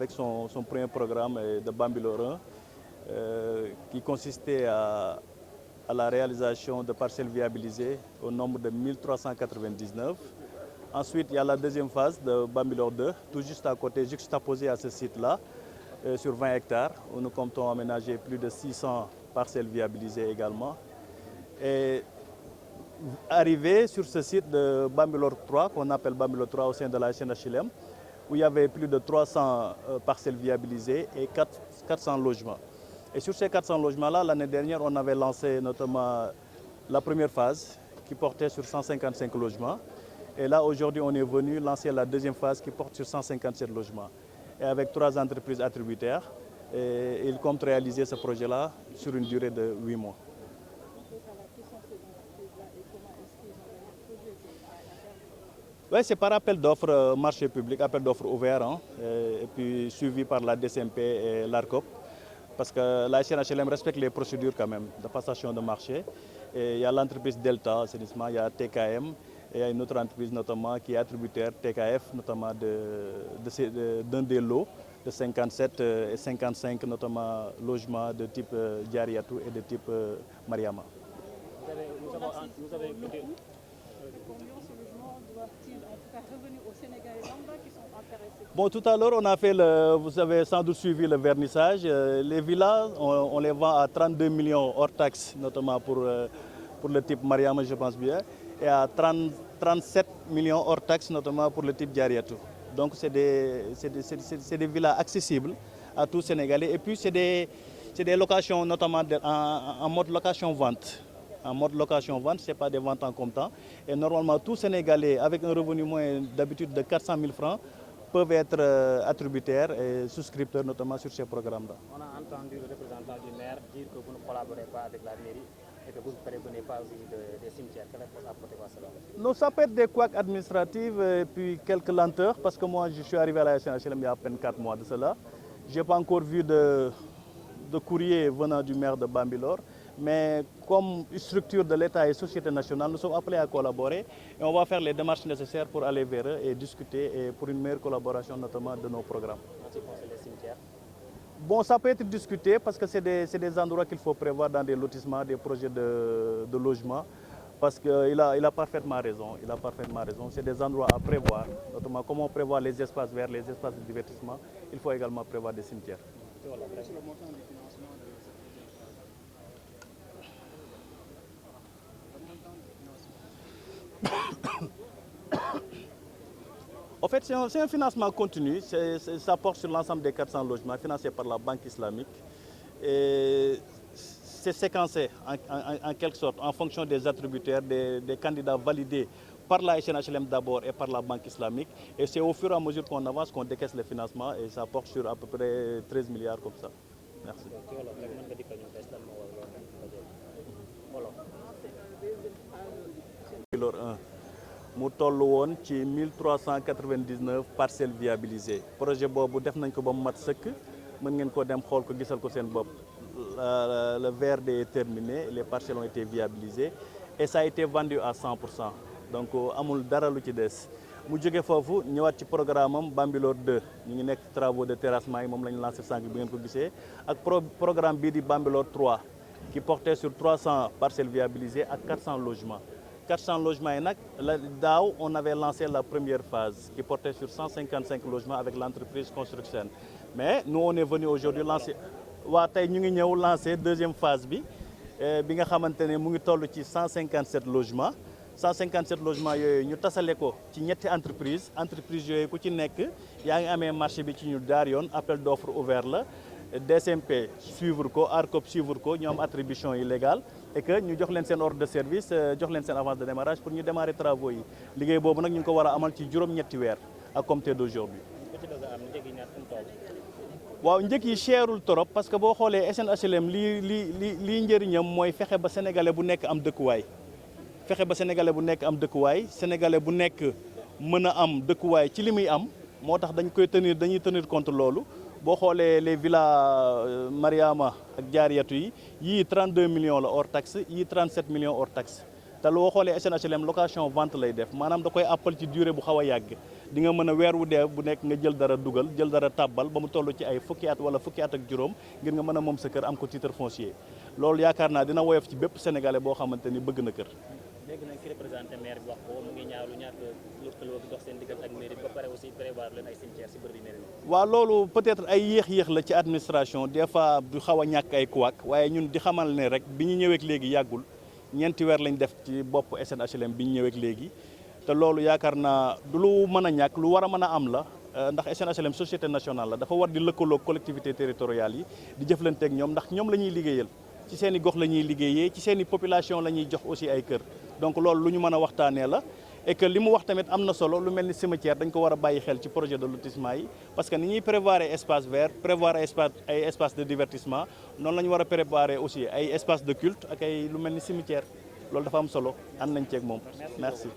avec son premier programme de Bambilor 1 qui consistait à la réalisation de parcelles viabilisées au nombre de 1399. Ensuite, il y a la deuxième phase de Bambilor 2, tout juste à côté, juxtaposé à ce site-là, sur 20 hectares, où nous comptons aménager plus de 600 parcelles viabilisées également. Et arrivé sur ce site de Bambilor 3, qu'on appelle Bambilor 3 au sein de la SNHLM, où il y avait plus de 300 parcelles viabilisées et 400 logements. Et sur ces 400 logements-là, l'année dernière, on avait lancé notamment la première phase qui portait sur 155 logements. Et là, aujourd'hui, on est venu lancer la deuxième phase qui porte sur 157 logements. Et avec 3 entreprises attributaires, et ils comptent réaliser ce projet-là sur une durée de 8 mois. Oui, c'est par appel d'offres, marché public, appel d'offres ouvert, hein, et puis suivi par la DCMP et l'ARCOP. Parce que la SNHLM respecte les procédures quand même de passation de marché. Et il y a l'entreprise Delta Assainissement, il y a TKM, et il y a une autre entreprise notamment qui est attributaire, TKF, notamment d'un des lots de 57 et 55 notamment logements de type Diariatou et de type Mariama. Nous avez écouté. Combien ces logements doivent-ils en tout cas revenir aux Sénégalais lambda qui sont intéressés? Bon, tout à l'heure, on a fait, vous avez sans doute suivi le vernissage. Les villas, on les vend à 32 millions hors taxes, notamment pour le type Mariama, je pense bien, et à 37 millions hors taxes, notamment pour le type Diariatou. Donc, c'est des villas accessibles à tous Sénégalais. Et puis, c'est des locations, notamment en mode location-vente. En mode location-vente, ce n'est pas des ventes en comptant. Et normalement, tous Sénégalais avec un revenu moyen d'habitude de 400 000 francs peuvent être attributaires et souscripteurs, notamment sur ces programmes-là. On a entendu le représentant du maire dire que vous ne collaborez pas avec la mairie et que vous ne prévenez pas aussi des cimetières. Quelle réponse apportez-vous à cela? Non, ça peut être des couacs administratifs et puis quelques lenteurs, parce que moi, je suis arrivé à la SNHLM il y a à peine 4 mois de cela. Je n'ai pas encore vu de courrier venant du maire de Bambilor. Mais comme structure de l'État et société nationale, nous sommes appelés à collaborer et on va faire les démarches nécessaires pour aller vers eux et discuter et pour une meilleure collaboration notamment de nos programmes. En ce qui concerne les cimetières? Bon, ça peut être discuté parce que c'est des endroits qu'il faut prévoir dans des lotissements, des projets de logement. Parce qu'il a parfaitement raison. Il a parfaitement raison. C'est des endroits à prévoir, notamment comme on prévoit les espaces verts, les espaces de divertissement. Il faut également prévoir des cimetières. En fait, c'est un financement continu. Ça porte sur l'ensemble des 400 logements financés par la Banque islamique. C'est séquencé en quelque sorte en fonction des attributaires, des candidats validés par la SNHLM d'abord et par la Banque islamique. Et c'est au fur et à mesure qu'on avance qu'on décaisse le financement et ça porte sur à peu près 13 milliards comme ça. Merci. Bambilor 1 mu toll woon ci 1399 parcelles viabilisées projet boobu def nañ ko ba mu mat sëkk mën ngeen ko dem xool ko gisal ko seen bopp. Le VRD est terminé, les parcelles ont été viabilisées et ça a été vendu à 100%. Donc amul dara lu ci des mu jóge foofu ñëwaat ci programme am Bambilor 2 ñu ngi nekk travaux de terrassement yi moom la ñu lancé sànq bi ngeen ko gisee ak programme bii di Bambilor 3 qui portait sur 300 parcelles viabilisées ak 400 logements. 400 logements et daaw on avait lancé la première phase qui portait sur 155 logements avec l'entreprise Construction. Mais nous on est venu aujourd'hui lancer waa tey ñu ngi ñëw lancer deuxième phase bi nga xamante ne mu ngi toll ci 157 logements 157 logements yooyu ñu tasale ko ci ñetti entreprise yooyu ku ci nekk yaa ngi amee marché bi ci ñu jaar yoon appel d'offre ouvert la DCMP suivre ko ARCOP suivre ko ñu am attribution illégale et que ñu jox leen seen ordre de service jox leen seen avance de démarrage pour ñu démarrer travaux yi liggéey boobu nag ñu ngi ko war a amal ci juróom-ñetti weer à compter d'aujourd'hui. waaw njëg yi cherul trop parce que boo xoolee SNHLM lii njëriñam mooy fexe ba sénégalais bu nekk am dëkkuwaay sénégalais bu nekk mën a am dëkkuwaay ci li muy am moo tax dañuy tenir compte loolu boo xoolee les villas Mariama ak Diariatou yi yii 32 millions la hors taxe yii 37 millions hors taxe te loo xoolee SNHLM location vente lay def maanaam da koy àppal ci durée bu xaw a yàgg di nga mën a weer wu dee bu nekk nga jël dara dugal jël dara tàbbal ba mu toll ci ay fukki at wala fukki at ak juróom ngir nga mën a moom sa kër am ko titre foncier loolu yaakaar naa dina woyof ci bépp sénégalais boo xamante ni bëgg na kër. léegi nag ki représenté maire bi wax ko mu ngi ñaawlu ñàkk lëkkaloo bi dox seen diggante ak mairie bi ba pare aussi prévoir leen ay cimetière si bërëb yi mairie bi. waaw loolu peut-être ay yéex-yéex la ci administration des fois du xaw a ñàkk ay kuwaak waaye ñun di xamal ne rek bi ñu ñëweek léegi yàggul ñeenti weer lañ def ci bopp SNHLM bi ñu ñëweek léegi te loolu yaakaar naa du lu mën a ñàkk lu war a mën a am la ndax SNHLM société nationale la dafa war di lëkkaloo collectivité territoriales yi di jëflanteeg ñoom ndax ñoom la ñuy liggéeyal ci seen i gox la ñuy liggéeyee ci seen i population la ñuy jox aussi ay kër donc loolu lu ñu mën a waxtaanee la et que li mu wax tamit am na solo lu mel ni cimetière dañ ko war a bàyyi xel ci projet de lotissement yi parce que ni ñuy prévoir espace vert prévoir ay espace de divertissement noonu la ñu war a préparer aussi ay espace de culte ak ay lu mel ni cimetière loolu dafa am solo ànd nañ ceeg moom merci